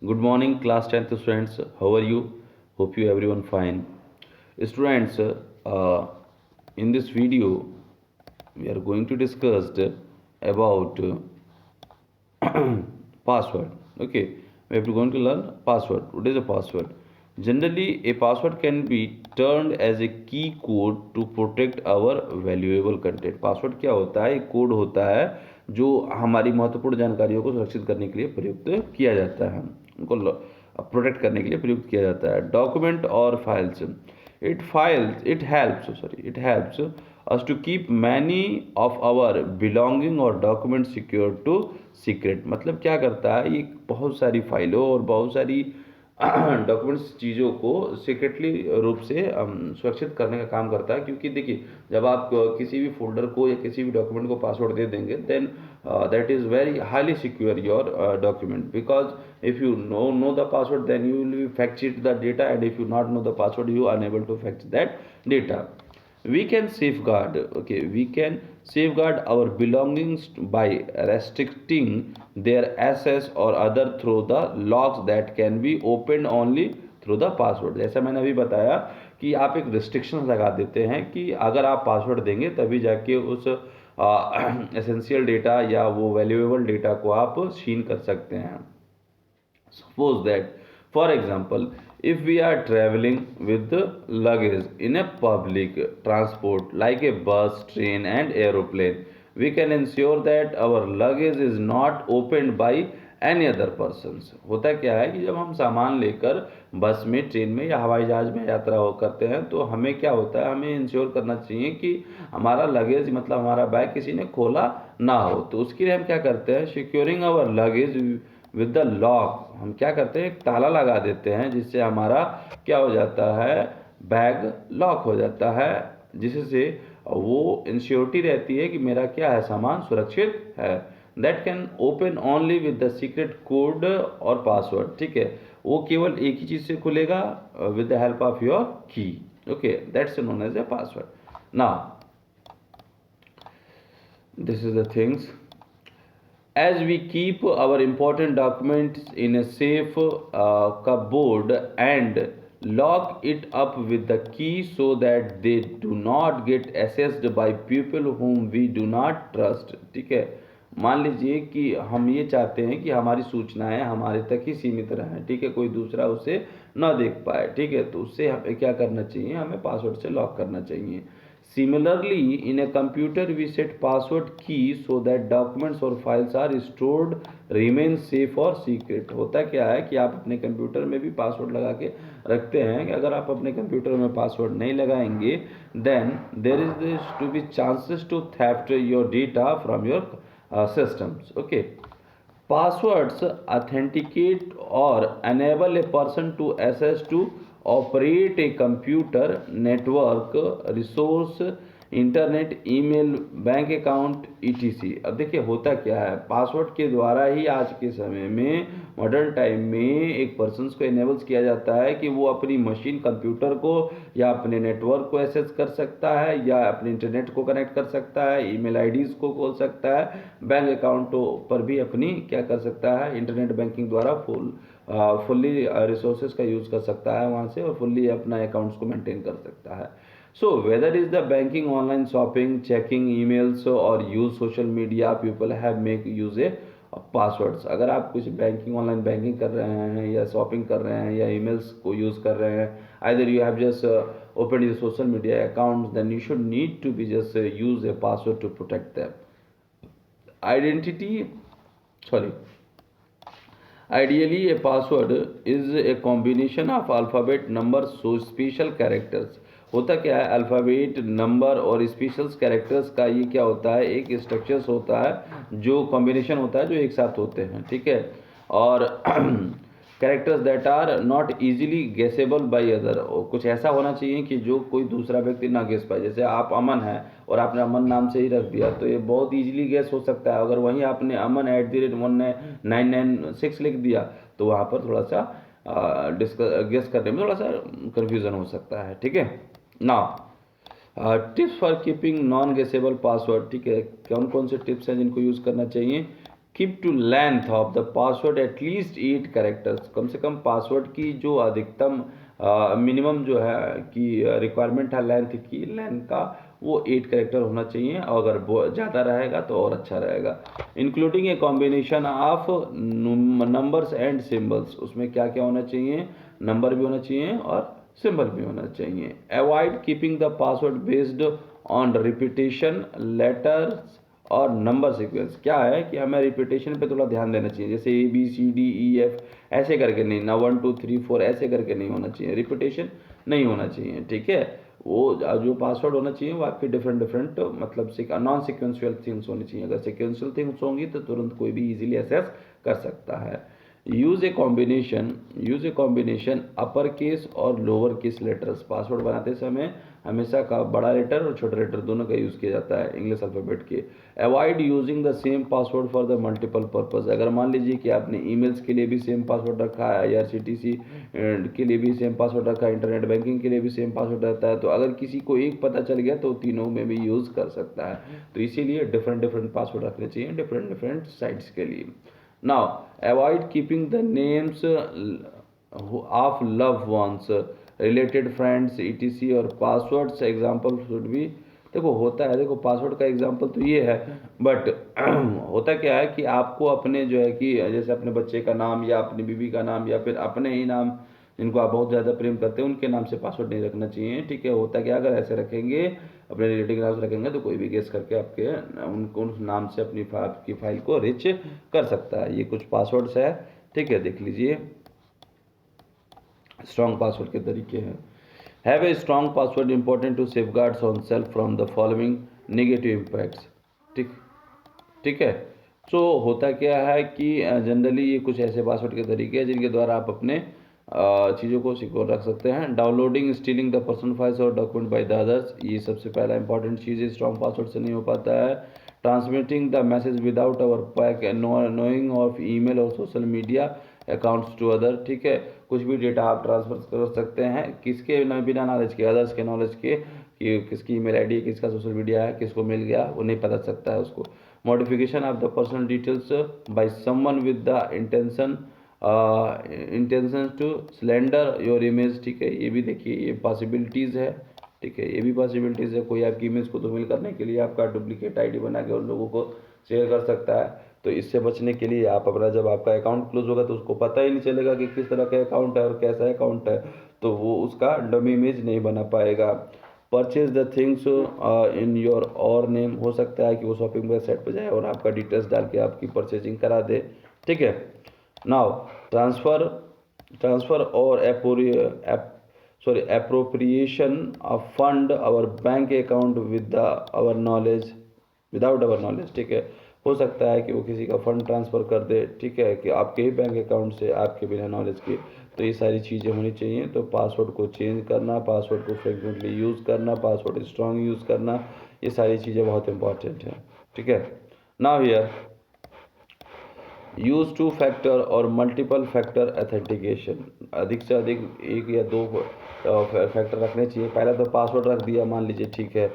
Good morning, class 10th students. How are you? Hope you everyone fine. Students, in this video, we are going to discuss about password. Okay, we have to going to learn password. What is a password? Generally, a password can be turned as a key code to protect our valuable content. Password क्या होता है? एक code होता है जो हमारी महत्वपूर्ण जानकारियों को सुरक्षित करने के लिए प्रयुक्त किया जाता है, उनको प्रोटेक्ट करने के लिए प्रयुक्त किया जाता है. डॉक्यूमेंट और files, it helps us to keep many of our belonging और डॉक्यूमेंट सिक्योर टू सीक्रेट. मतलब क्या करता है, ये बहुत सारी फाइलों और बहुत सारी डॉक्यूमेंट्स चीज़ों को सीक्रेटली रूप से सुरक्षित करने का काम करता है. क्योंकि देखिए, जब आप किसी भी फोल्डर को या किसी भी डॉक्यूमेंट को पासवर्ड दे देंगे, then that is very highly secure your document. Because if you know the password, then you will be fetch it the data, and if you not know the password, you are unable to fetch that data. We can safeguard our belongings by restricting their access or other through the locks that can be opened only through the password. जैसा मैंने अभी बताया कि आप एक restriction लगा देते हैं कि अगर आप पासवर्ड देंगे तभी जाके उस एसेंशियल डेटा या वो वैल्यूएबल डेटा को आप छीन कर सकते हैं. Suppose that, for example, if we are traveling with the luggage in a public transport like a bus, train and aeroplane, we can ensure that our luggage is not opened by any other persons. होता क्या है कि जब हम सामान लेकर बस में, ट्रेन में या हवाई जहाज में यात्रा करते हैं तो हमें क्या होता है, हमें इंश्योर करना चाहिए कि हमारा लगेज मतलब हमारा बैग किसी ने खोला ना हो. तो उसके लिए हम क्या करते हैं, securing our luggage with the lock. हम क्या करते हैं, एक ताला लगा देते हैं जिससे हमारा क्या हो जाता है, बैग लॉक हो जाता है, जिससे वो इंश्योरिटी रहती है कि मेरा क्या है, सामान सुरक्षित है. That can open only with the secret code और पासवर्ड. ठीक है, वो केवल एक ही चीज़ से खुलेगा, with the help of your key. Okay, that's known as a password. Now this is the things. As we keep our important documents in a safe cupboard and lock it up with the key so that they do not get accessed by people whom we do not trust. ठीक है, मान लीजिए कि हम ये चाहते हैं कि हमारी सूचनाएं हमारे तक ही सीमित रहें. ठीक है, कोई दूसरा उसे ना देख पाए. ठीक है, तो उससे हमें क्या करना चाहिए, हमें पासवर्ड से लॉक करना चाहिए. Similarly, in a computer, we set password key so that documents or files are stored, remain safe और secret. होता क्या है कि आप अपने कंप्यूटर में भी पासवर्ड लगा के रखते हैं कि अगर आप अपने कंप्यूटर में पासवर्ड नहीं लगाएंगे, then there is to be chances to theft your data from your systems. Okay. Passwords authenticate or enable a person to access to operate a computer, network, resource, internet, email, bank account etc. अब देखिए होता क्या है, password के द्वारा ही आज के समय में, मॉडर्न टाइम में, एक पर्सन को इनेबल्स किया जाता है कि वो अपनी मशीन, कंप्यूटर को या अपने नेटवर्क को एक्सेस कर सकता है, या अपने इंटरनेट को कनेक्ट कर सकता है, ईमेल आईडीज़ को खोल सकता है, बैंक अकाउंटों पर भी अपनी क्या कर सकता है, इंटरनेट बैंकिंग द्वारा फुल्ली रिसोर्सेज का यूज़ कर सकता है वहाँ से, और फुल्ली अपना अकाउंट्स को मेंटेन कर सकता है. So whether it is the banking, online shopping, checking emails or use social media, people have make use a passwords. अगर आप कुछ बैंकिंग, ऑनलाइन बैंकिंग कर रहे हैं या शॉपिंग कर रहे हैं या ईमेल्स को यूज़ कर रहे हैं, either you have just opened your social media accounts, then you should need to be just use a password to protect them. Ideally, a password is a combination of alphabet, numbers, so special characters. होता क्या है, alphabet, number और specials characters का ये क्या होता है, एक स्ट्रक्चर्स होता है जो कॉम्बिनेशन होता है, जो एक साथ होते हैं. ठीक है, और characters that are not easily guessable by other. कुछ ऐसा होना चाहिए कि जो कोई दूसरा व्यक्ति ना गेस पाए. जैसे आप अमन है और आपने अमन नाम से ही रख दिया, तो ये बहुत इजीली गेस हो सकता है. अगर वहीं आपने अमन @1996 लिख दिया तो वहाँ पर थोड़ा सा गेस करने में थोड़ा सा कन्फ्यूज़न हो सकता है. ठीक है, now tips for keeping non guessable password. ठीक है, कौन कौन से टिप्स हैं जिनको यूज़ करना चाहिए. Keep to length of the password at least 8 characters, कम से कम पासवर्ड की जो अधिकतम मिनिमम जो है कि रिक्वायरमेंट है लेंथ की, लेंथ का वो 8 कैरेक्टर होना चाहिए, और अगर वो ज़्यादा रहेगा तो और अच्छा रहेगा। Including a combination of numbers and symbols, उसमें क्या क्या होना चाहिए, नंबर भी होना चाहिए और सिंबल भी होना चाहिए। Avoid keeping the password based on repetition letters और नंबर सीक्वेंस। क्या है कि हमें रिपीटेशन पे थोड़ा ध्यान देना चाहिए, जैसे ABCDEF ऐसे करके नहीं ना, 1 2 3 4 ऐसे करके नहीं होना चाहिए, रिपीटेशन नहीं होना चाहिए, ठीक है। वो जो पासवर्ड होना चाहिए वो आपके डिफरेंट डिफरेंट मतलब नॉन सिक्वेंशियल थिंग्स होनी चाहिए। अगर सिक्वेंशियल थिंग्स होंगी तो तुरंत कोई भी इजीली एक्सेस कर सकता है। Use a combination upper case और लोअर केस लेटर्स। पासवर्ड बनाते समय हमेशा का बड़ा लेटर और छोटा लेटर दोनों का यूज़ किया जाता है इंग्लिश अल्फ़ाबेट के। Avoid using the same password for the multiple purpose. अगर मान लीजिए कि आपने ईमेल्स के लिए भी सेम पासवर्ड रखा है, IRCTC के लिए भी सेम पासवर्ड रखा है, इंटरनेट बैंकिंग के लिए भी सेम पासवर्ड रहता है, तो अगर किसी को एक पता चल गया तो तीनों में भी यूज़ कर सकता है। तो इसीलिए डिफरेंट डिफरेंट पासवर्ड रखने चाहिए डिफरेंट डिफरेंट साइट्स के लिए। Now avoid keeping the names of love ones, related friends ETC, और पासवर्ड्स एग्जाम्पल शुड बी। देखो होता है, देखो पासवर्ड का एग्जाम्पल तो ये है, बट होता क्या है कि आपको अपने जो है कि जैसे अपने बच्चे का नाम या अपनी बीवी का नाम या फिर अपने ही नाम जिनको आप बहुत ज़्यादा प्रेम करते हैं उनके नाम से पासवर्ड नहीं रखना चाहिए, ठीक है। होता क्या, अगर ऐसे रखेंगे अपने रिलेटिव के नाम से रखेंगे तो कोई भी गेस करके आपके उनको उस नाम से अपनी आपकी फाइल को रिच कर सकता है। ये कुछ पासवर्ड्स है, ठीक है, देख लीजिए। स्ट्रॉन्ग पासवर्ड के तरीके हैं। Have a strong password important to safeguards on self from the following negative impacts, ठीक ठीक है। सो होता क्या है कि जनरली ये कुछ ऐसे पासवर्ड के तरीके हैं जिनके द्वारा आप अपने चीज़ों को सिक्योर रख सकते हैं। Downloading stealing the personal files और डॉक्यूमेंट बाय द अदर्स, ये सबसे पहला इंपॉर्टेंट चीज़ है, स्ट्रॉन्ग पासवर्ड से नहीं हो पाता है। Transmitting the message without our pack knowing of email और social media accounts to other, ठीक है। कुछ भी डेटा आप ट्रांसफर कर सकते हैं किसके बिना नॉलेज के, अदर्स के नॉलेज के, कि किसकी ईमेल आईडी है, किसका सोशल मीडिया है, किसको मिल गया, वो नहीं पता सकता है उसको। Modification of the personal details by someone with the intention to slander your image, ठीक है। ये भी देखिए, ये पॉसिबिलिटीज़ है, ठीक है, ये भी पॉसिबिलिटीज़ है। कोई आपकी इमेज को धूमिल करने के लिए आपका डुप्लीकेट आईडी बना के उन लोगों को शेयर कर सकता है। तो इससे बचने के लिए आप अपना जब आपका अकाउंट क्लोज होगा तो उसको पता ही नहीं चलेगा कि किस तरह का अकाउंट है और कैसा अकाउंट है, तो वो उसका डमी इमेज नहीं बना पाएगा। Purchase the things in your और नेम, हो सकता है कि वो शॉपिंग वेबसाइट पर जाए और आपका डिटेल्स डाल के आपकी परचेजिंग करा दे, ठीक है। नाउ ट्रांसफर और appropriation of fund our bank account with our knowledge, without our knowledge, ठीक है। हो सकता है कि वो किसी का फंड ट्रांसफ़र कर दे, ठीक है, कि आपके ही बैंक अकाउंट से आपके बिना नॉलेज के। तो ये सारी चीज़ें होनी चाहिए। तो पासवर्ड को चेंज करना, पासवर्ड को फ्रिक्वेंटली यूज़ करना, पासवर्ड स्ट्रॉन्ग यूज़ करना, ये सारी चीज़ें बहुत इंपॉर्टेंट हैं, ठीक है। Now here use two factor और मल्टीपल फैक्टर ऑथेंटिकेशन, अधिक से अधिक एक या दो फैक्टर रखने चाहिए। पहला तो पासवर्ड रख दिया मान लीजिए, ठीक है,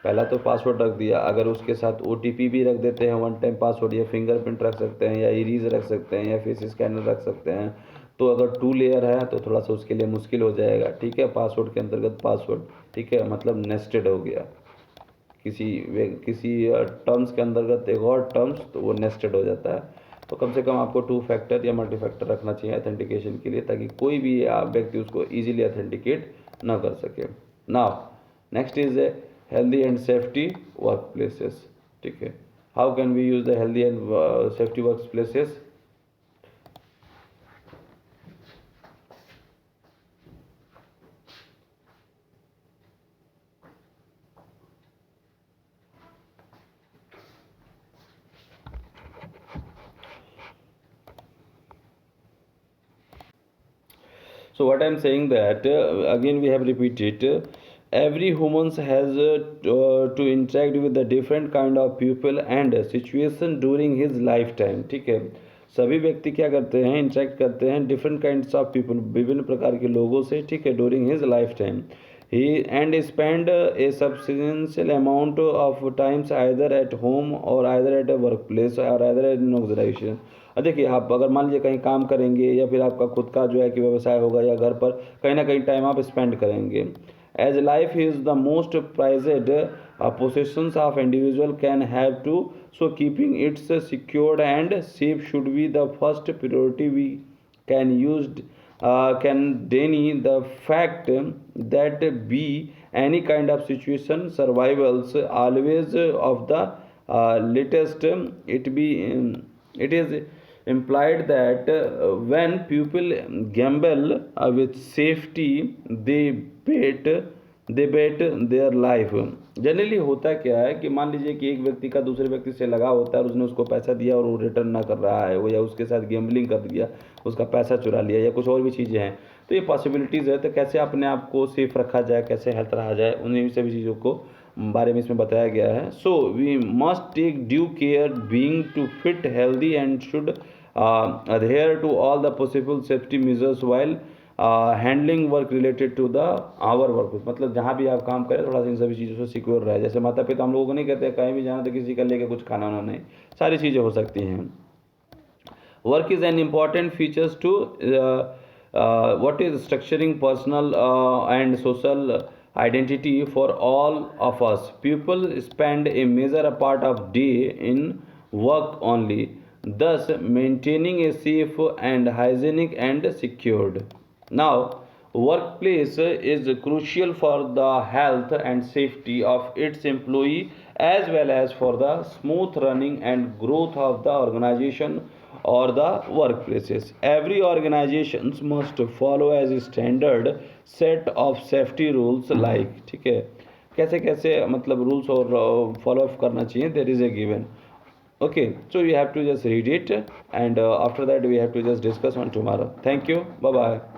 पहला तो पासवर्ड रख दिया, अगर उसके साथ OTP भी रख देते हैं, वन टाइम पासवर्ड, या फिंगरप्रिंट रख सकते हैं, या इरीज रख सकते हैं, या फेस स्कैनर रख सकते हैं, तो अगर 2 लेयर है तो थोड़ा सा उसके लिए मुश्किल हो जाएगा, ठीक है। पासवर्ड के अंतर्गत पासवर्ड, ठीक है, मतलब नेस्टेड हो गया, किसी टर्म्स के अंतर्गत एक और टर्म्स, तो वो नेस्टेड हो जाता है। तो कम से कम आपको 2 फैक्टर या मल्टी फैक्टर रखना चाहिए ऑथेंटिकेशन के लिए, ताकि कोई भी व्यक्ति उसको इजीली ऑथेंटिकेट ना कर सके। Now next is a healthy and safety work places, ठीक है। How can we use the healthy and safety work places? So what I am saying that again we have repeated, every humans has to interact with the different kind of people and situation during his lifetime, ठीक है। सभी व्यक्ति क्या करते हैं, interact करते हैं different kinds of people, विभिन्न प्रकार के लोगों से, ठीक है, during his life time. he and spend a substantial amount of times either at home or either at a workplace or either at an organization. अब देखिए आप अगर मान लीजिए कहीं काम करेंगे या फिर आपका खुद का जो है कि व्यवसाय होगा या घर पर कहीं ना कहीं टाइम आप स्पेंड करेंगे. As life is the most prized possessions of individual can have to, so keeping it secured and safe should be the first priority. We can use can deny the fact that be any kind of situation survivals always of the latest. It is implied that when people gamble with safety, they bet their life. Generally होता क्या है कि मान लीजिए कि एक व्यक्ति का दूसरे व्यक्ति से लगाव होता है और उसने उसको पैसा दिया और वो रिटर्न ना कर रहा है, वो या उसके साथ गैम्बलिंग कर दिया, उसका पैसा चुरा लिया या कुछ और भी चीज़ें हैं, तो ये पॉसिबिलिटीज़ है. तो कैसे अपने आप को सेफ रखा जाए, कैसे हेल्थ रहा जाए, उन्हीं सभी चीज़ों को बारे में इसमें बताया गया है. So we must take due care being to fit healthy and should adhere to all the possible safety measures while handling work related to the our work. मतलब जहाँ भी आप काम करें थोड़ा सा इन सभी चीज़ों से सिक्योर रहे. जैसे माता पिता हम लोगों को नहीं कहते हैं कहीं भी जाना तो किसी का लेके कुछ खाना उन्होंने, सारी चीज़ें हो सकती हैं. Work is an important features to what is structuring personal and social identity for all of us. People spend a major part of day in work only, thus maintaining a safe and hygienic and secured. Now, workplace is crucial for the health and safety of its employee as well as for the smooth running and growth of the organization or the workplaces. Every organization must follow as a standard set of safety rules like, ठीक है, कैसे कैसे मतलब rules और follow up करना चाहिए, there is a given. Okay, so you have to just read it and after that we have to just discuss on tomorrow. Thank you. Bye bye.